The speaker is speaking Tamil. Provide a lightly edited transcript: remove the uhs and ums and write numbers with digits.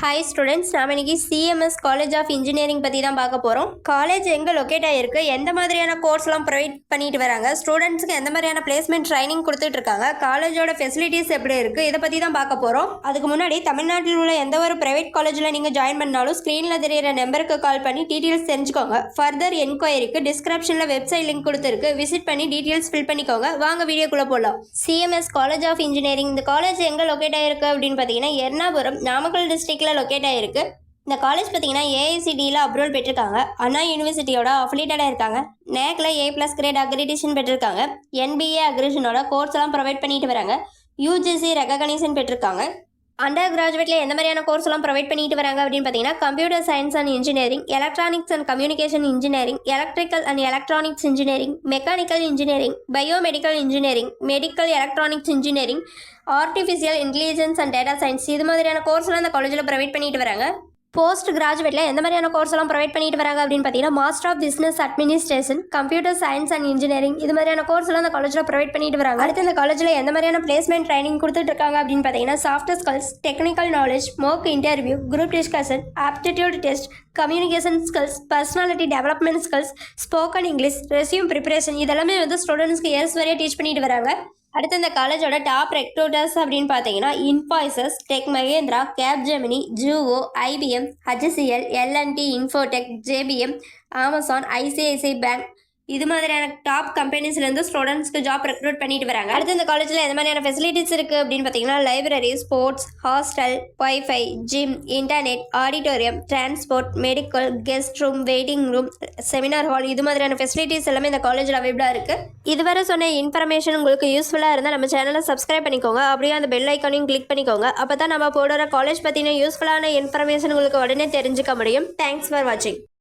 ஹாய் ஸ்டூடெண்ட்ஸ், நாம் இன்னைக்கு சிஎம்எஸ் காலேஜ் ஆஃப் இன்ஜினியரிங் பற்றி தான் பார்க்க போகிறோம். காலேஜ் எங்கே லொக்கேட் ஆகிருக்கு, எந்த மாதிரியான கோர்ஸ்லாம் ப்ரொவைட் பண்ணிட்டு வராங்க, ஸ்டூடெண்ட்ஸ்க்கு எந்த மாதிரியான பிளேஸ்மெண்ட் ட்ரைனிங் கொடுத்துட்ருக்காங்க, காலேஜோட ஃபெசிலிட்டிஸ் எப்படி இருக்குது, இதை பற்றி தான் பார்க்க போகிறோம். அதுக்கு முன்னாடி தமிழ்நாட்டில் உள்ள எந்த ஒரு ப்ரைவேட் காலேஜில் நீங்கள் ஜாயின் பண்ணாலும் ஸ்க்ரீனில் தெரியிற நம்பருக்கு கால் பண்ணி டீட்டெயில்ஸ் தெரிஞ்சுக்கோங்க. ஃபர்தர் என்கொயரிக்கு டிஸ்கிரிப்ஷனில் வெப்சைட் லிங்க் கொடுத்துருக்கு, விசிட் பண்ணி டீட்டெயில்ஸ் ஃபில் பண்ணிக்கோங்க. வாங்க வீடியோக்குள்ளே போகலாம். சிஎம்எஸ் காலேஜ் ஆஃப் இன்ஜினியரிங் இந்த காலேஜ் எங்கே லொக்கேட் ஆகிருக்கு அப்படின்னு பார்த்தீங்கன்னா எர்ணாபுரம், நாமக்கல் டிஸ்ட்ரிக்டில் லொக்கேட் ஆகிருக்கு. இந்த காலேஜ் பார்த்தீங்கன்னா ஏஐசிடியில் அப்ரூவல் பெற்றிருக்காங்க. அண்ணா யூனிவர்சிட்டியோட அஃபிலியேட்டடாக இருக்காங்க. நேக்கில் A+ கிரேட் அக்ரிடேஷன் பெற்றிருக்காங்க. NBA அக்ரிஷனோட கோர்ஸ் எல்லாம் ப்ரொவைட் பண்ணிட்டு வராங்க. UGC ரெகக்னைசேஷன் பெற்றிருக்காங்க. அண்டர் கிராஜுவேட்டில் எந்த மாதிரியான கோர்ஸ் எல்லாம் ப்ரொவைட் பண்ணிட்டு வராங்க அப்படின்னு பார்த்தீங்கன்னா computer science and engineering, electronics and communication engineering, electrical and electronics engineering, mechanical engineering, biomedical engineering, medical electronics engineering, artificial intelligence and data science, இது மாதிரியான கோர்ஸ்லாம் இந்த காலேஜில் ப்ரொவைட் பண்ணிட்டு வராங்க. போஸ்ட் கிராஜுவேட்டில் எந்த மாதிரியான கோர்ஸ் எல்லாம் ப்ரொவைட் பண்ணிட்டு வராங்க அப்படின்னு பார்த்தீங்கன்னா master of business administration, computer science and engineering, இது மாதிரியான கோர்ஸ் எல்லாம் இந்த காலேஜில் ப்ரொவைட் பண்ணிட்டு வராங்க. அடுத்து இந்த காலேஜில் எந்த மாதிரியான பிளேஸ்மெண்ட் ட்ரைனிங் கொடுத்துட்டு இருக்காங்க அப்படின்னு பார்த்தீங்கன்னா software skills, technical knowledge, mock interview, group discussion, aptitude test, communication skills, personality development skills, spoken English, resume preparation, இதெல்லாமே வந்து ஸ்டூடெண்ட்ஸ்க்கு இயர்ஸ் வரைய டீச் பண்ணிட்டு வராங்க. அடுத்து இந்த காலேஜோட டாப் ரெக்ரூட்டர்ஸ் அப்படின்னு பார்த்தீங்கன்னா Infosys, Tech Mahindra, Capgemini, Zoho, IBM, HCL, L&T, Infotech, JBM, Amazon, ICICI bank, இது மாதிரியான டாப் கம்பெனிஸ்லேருந்து ஸ்டூடெண்ட்ஸ்க்கு ஜாப் ரெக்ரூட் பண்ணிட்டு வராங்க. அடுத்து இந்த காலேஜில் எந்த மாதிரியான ஃபெசிலிட்டிஸ் இருக்குது அப்படின்னு பார்த்தீங்கன்னா library, sports, hostel, wifi, gym, internet, auditorium, transport, medical, guest room, waiting room, seminar hall, இது மாதிரியான ஃபெசிலிட்டிஸ் எல்லாமே இந்த காலேஜில் அவைலபிளாக இருக்குது. இதுவரை சொன்ன இன்ஃபர்மேஷன் உங்களுக்கு யூஸ்ஃபுல்லாக இருந்தால் நம்ம சேனலை சப்ஸ்கிரைப் பண்ணிக்கோங்க. அப்படியே அந்த பெல் ஐக்கானையும் கிளிக் பண்ணிக்கோங்க. அப்போ தான் நம்ம போடுற காலேஜ் பற்றின யூஸ்ஃபுல்லான இன்ஃபர்மேஷன் உங்களுக்கு உடனே தெரிஞ்சுக்க முடியும். தேங்க்ஸ் ஃபார் வாட்சிங்.